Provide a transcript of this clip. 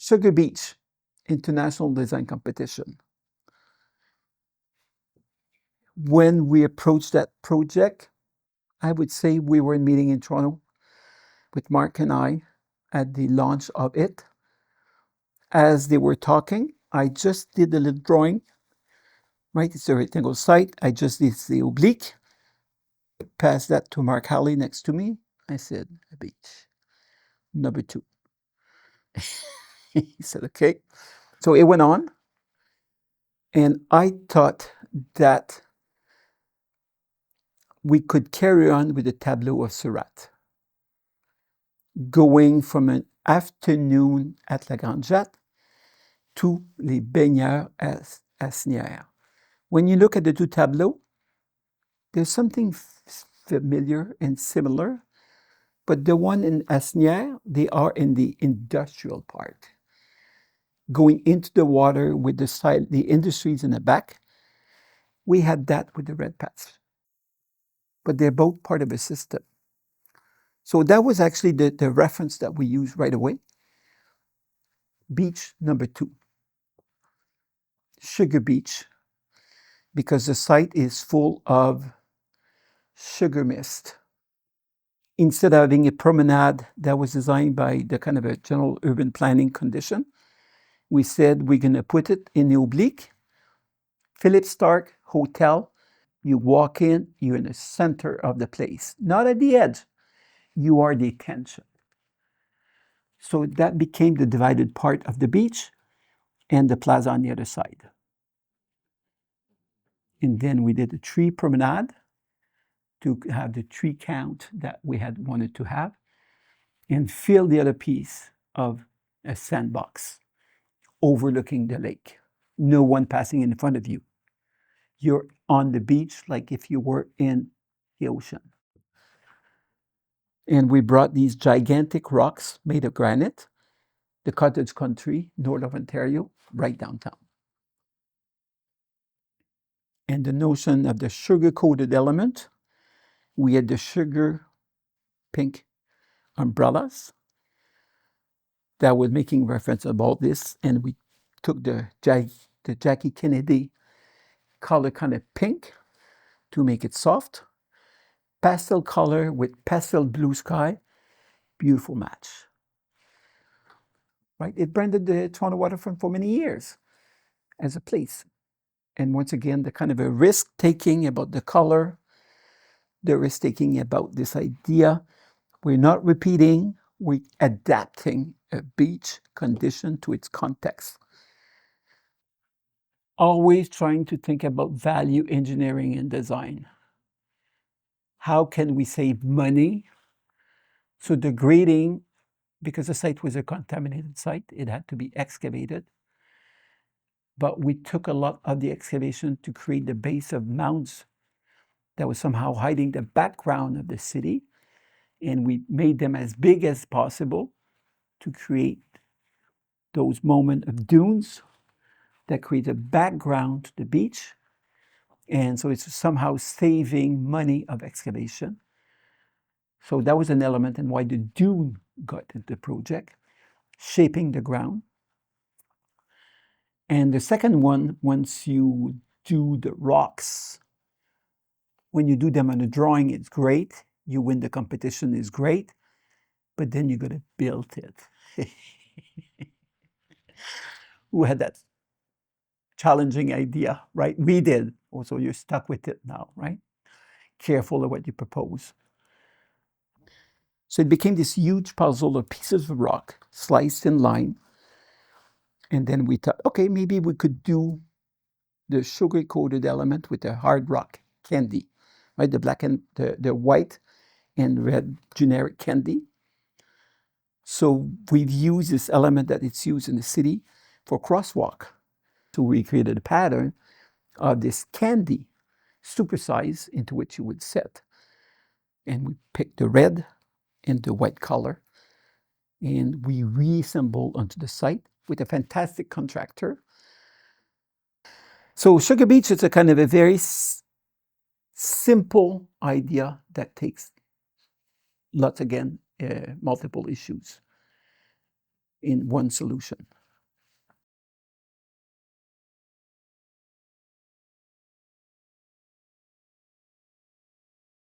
Sugar Beach International Design Competition. When we approached that project, I would say we were meeting in Toronto with Mark and I at the launch of it. As they were talking, I just did a little drawing, right? It's a rectangle site. I just did the oblique, passed that to Mark Halley next to me. I said, a beach, number 2. He said, okay. So it went on. And I thought that we could carry on with the tableau of Seurat, going from an afternoon at La Grand Jatte to les baigneurs at Asnières. When you look at the two tableaux, there's something familiar and similar, but the one in Asnières, they are in the industrial part, going into the water with the industries in the back. We had that with the red paths, but they're both part of a system. So that was actually the reference that we used right away. Beach number 2, Sugar Beach, because the site is full of sugar mist. Instead of having a promenade that was designed by the kind of a general urban planning condition, we said we're going to put it in the oblique. Philip Stark Hotel, you walk in, you're in the center of the place, not at the edge. You are the attention. So that became the divided part of the beach and the plaza on the other side. And then we did a tree promenade to have the tree count that we had wanted to have, and fill the other piece of a sandbox overlooking the lake. No one passing in front of you. You're on the beach like if you were in the ocean. And we brought these gigantic rocks made of granite, the cottage country, north of Ontario, right downtown. And the notion of the sugar-coated element, we had the sugar pink umbrellas that was making reference about this, and we took the Jackie Kennedy color kind of pink to make it soft. Pastel color with pastel blue sky, beautiful match. Right? It branded the Toronto waterfront for many years as a place. And once again, the kind of a risk-taking about the color, the risk-taking about this idea. We're not repeating, we're adapting a beach condition to its context. Always trying to think about value engineering in design. How can we save money? So the grading, because the site was a contaminated site, it had to be excavated. But we took a lot of the excavation to create the base of mounds that was somehow hiding the background of the city. And we made them as big as possible to create those moments of dunes that create a background to the beach. And so it's somehow saving money of excavation. So that was an element in why the dune got into the project, shaping the ground. And the second one, once you do the rocks, when you do them on a drawing, it's great. You win the competition, is great. But then you got to build it. Who had that challenging idea, right? We did. Also, you're stuck with it now, right? Careful of what you propose. So it became this huge puzzle of pieces of rock sliced in line. And then we thought, okay, maybe we could do the sugar-coated element with the hard rock candy, right? The black and the white and red generic candy. So we've used this element that it's used in the city for crosswalk. So we created a pattern of this candy, supersized, into which you would set. And we picked the red and the white color, and we reassembled onto the site with a fantastic contractor. So Sugar Beach is a kind of a very simple idea that takes lots, again, multiple issues. in one solution.